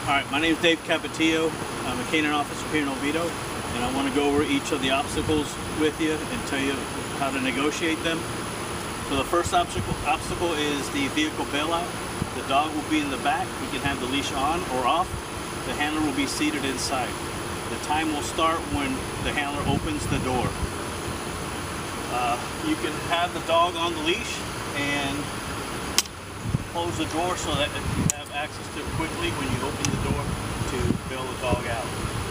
Alright, my name is Dave Capetillo. I'm a canine officer here in Oviedo, and I want to go over each of the obstacles with you and tell you how to negotiate them. So the first obstacle is the vehicle bailout. The dog will be in the back. You can have the leash on or off. The handler will be seated inside. The time will start when the handler opens the door. You can have the dog on the leash and close the door so that you have access to it quickly when you open the door to bail the dog out.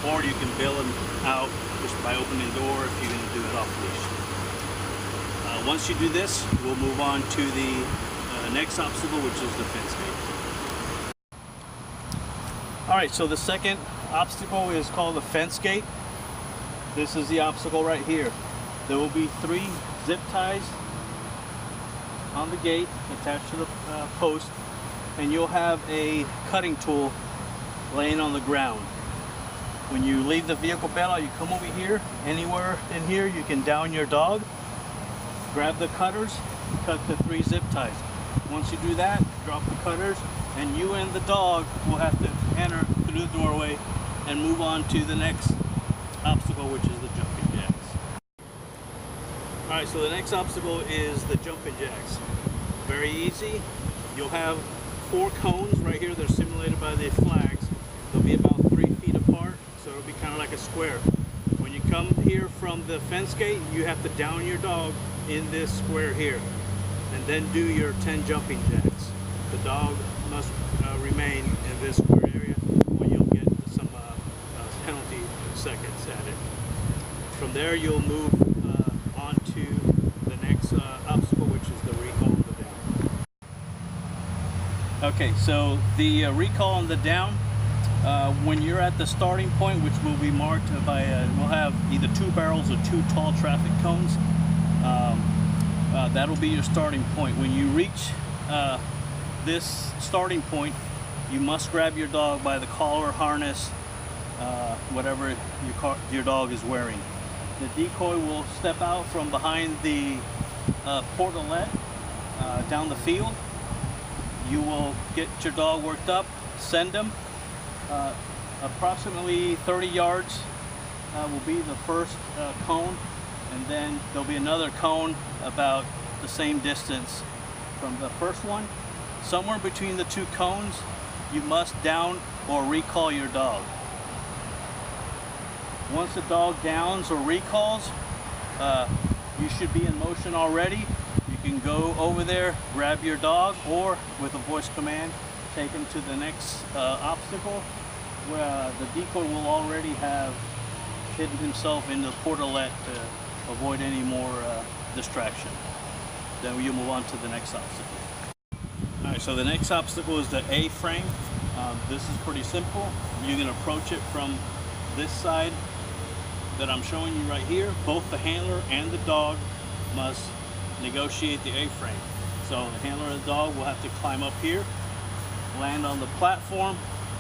Or you can bail him out just by opening the door if you're going to do it off leash. Once you do this, we'll move on to the next obstacle, which is the fence gate. Alright, so the second obstacle is called the fence gate. This is the obstacle right here. There will be 3 zip ties on the gate attached to the post, and you'll have a cutting tool laying on the ground. When you leave the vehicle bailout, you come over here. Anywhere in here you can down your dog, grab the cutters, cut the 3 zip ties. Once you do that, drop the cutters, and you and the dog will have to enter through the doorway and move on to the next obstacle, which is the jumping jacks. Alright, so the next obstacle is the jumping jacks. Very easy. You'll have 4 cones right here that are simulated by the flags. They'll be about 3 feet apart, so it'll be kind of like a square. When you come here from the fence gate, you have to down your dog in this square here, and then do your 10 jumping jacks. The dog must remain in this square area when you'll get some penalty seconds at it. From there, you'll move on to the next obstacle, which is the recall on the down. Okay, so the recall on the down, when you're at the starting point, which will be marked by, we'll have either 2 barrels or 2 tall traffic cones. That'll be your starting point. When you reach this starting point, you must grab your dog by the collar, harness, whatever your dog is wearing. The decoy will step out from behind the portalet down the field. You will get your dog worked up, send him. Approximately 30 yards will be the first cone, and then there'll be another cone about the same distance from the first one. Somewhere between the 2 cones, you must down or recall your dog. Once the dog downs or recalls, you should be in motion already. You can go over there, grab your dog, or with a voice command, take him to the next obstacle, where the decoy will already have hidden himself in the portalet to avoid any more distraction. Then you move on to the next obstacle. Alright, so the next obstacle is the A-frame. This is pretty simple. You can approach it from this side that I'm showing you right here. Both the handler and the dog must negotiate the A-frame. So the handler and the dog will have to climb up here, land on the platform,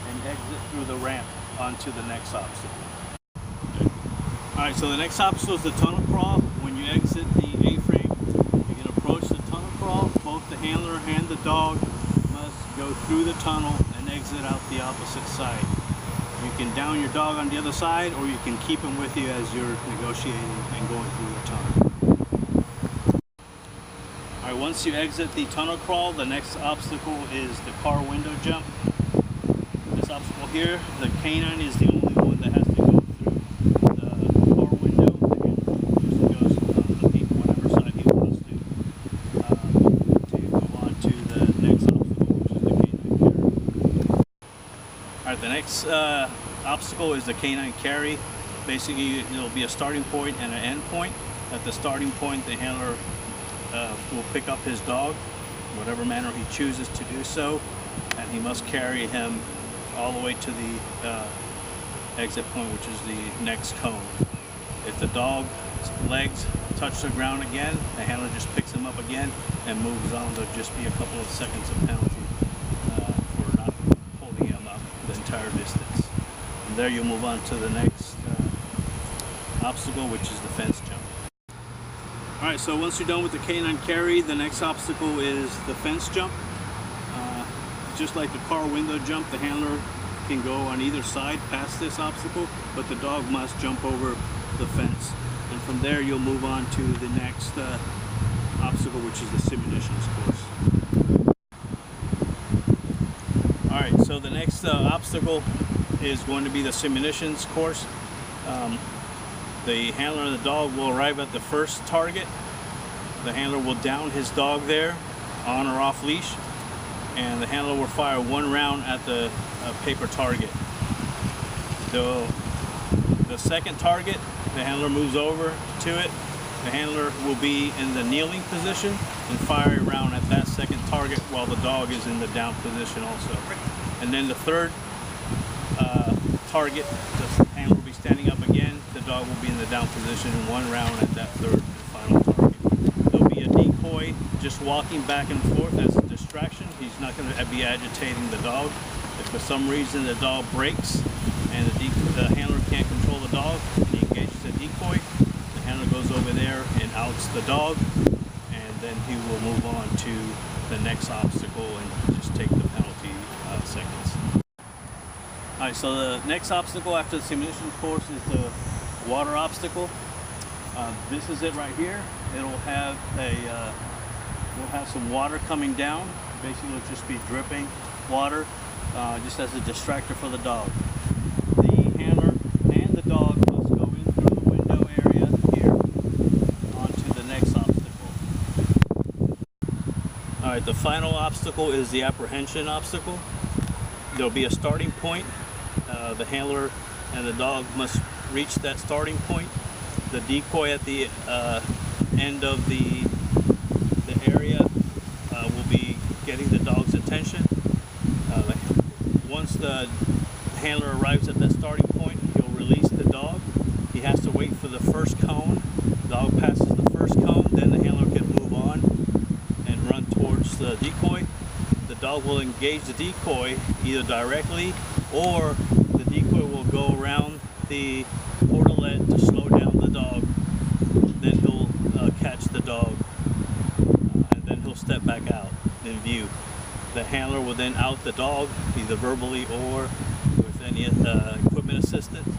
and exit through the ramp onto the next obstacle. Alright, so the next obstacle is the tunnel crawl. When you exit the A-frame, you can approach the tunnel crawl. Both the handler and the dog must go through the tunnel and exit out the opposite side. You can down your dog on the other side, or you can keep him with you as you're negotiating and going through the tunnel. Alright, once you exit the tunnel crawl, the next obstacle is the car window jump. This obstacle here, the canine is the only one that has to go through the car window. The handler usually goes whatever side he wants to go on to the next obstacle, which is the canine carry. Alright, the next obstacle is the canine carry. Basically, it'll be a starting point and an end point. At the starting point, the handler will pick up his dog, whatever manner he chooses to do so, and he must carry him all the way to the exit point, which is the next cone. If the dog's legs touch the ground again, the handler just picks him up again and moves on. There'll just be a couple of seconds of penalty for not holding him up the entire distance. From there, you'll move on to the next obstacle, which is the fence jump. Alright, so once you're done with the canine carry, the next obstacle is the fence jump. Just like the car window jump, the handler can go on either side past this obstacle, but the dog must jump over the fence. And from there you'll move on to the next obstacle, which is the simunitions course. Alright, so the next obstacle is going to be the simunitions course. The handler and the dog will arrive at the first target. The handler will down his dog there, on or off leash, and the handler will fire one round at the paper target. The second target, the handler moves over to it. The handler will be in the kneeling position and fire a round at that second target while the dog is in the down position also. And then the third target, the handler will be standing up again. The dog will be in the down position and one round at that third and final target. There'll be a decoy just walking back and forth as a distraction. He's not going to be agitating the dog. If for some reason the dog breaks and the handler can't control the dog and he engages a decoy, the handler goes over there and outs the dog, and then he will move on to the next obstacle and just take the penalty seconds. Alright, so the next obstacle after the simunitions course is the water obstacle. This is it right here. It'll have we'll have some water coming down. Basically, it'll just be dripping water, just as a distractor for the dog. The handler and the dog must go in through the window area here onto the next obstacle. Alright, the final obstacle is the apprehension obstacle. There'll be a starting point. The handler and the dog must reach that starting point. The decoy at the end of the area will be getting the dog's attention. Once the handler arrives at that starting point, he'll release the dog. He has to wait for the first cone. The dog passes the first cone, then the handler can move on and run towards the decoy. The dog will engage the decoy either directly, or the decoy will go around the portalet to slow down the dog. Then he'll catch the dog, and then he'll step back out in view. The handler will then out the dog, either verbally or with any equipment assistance.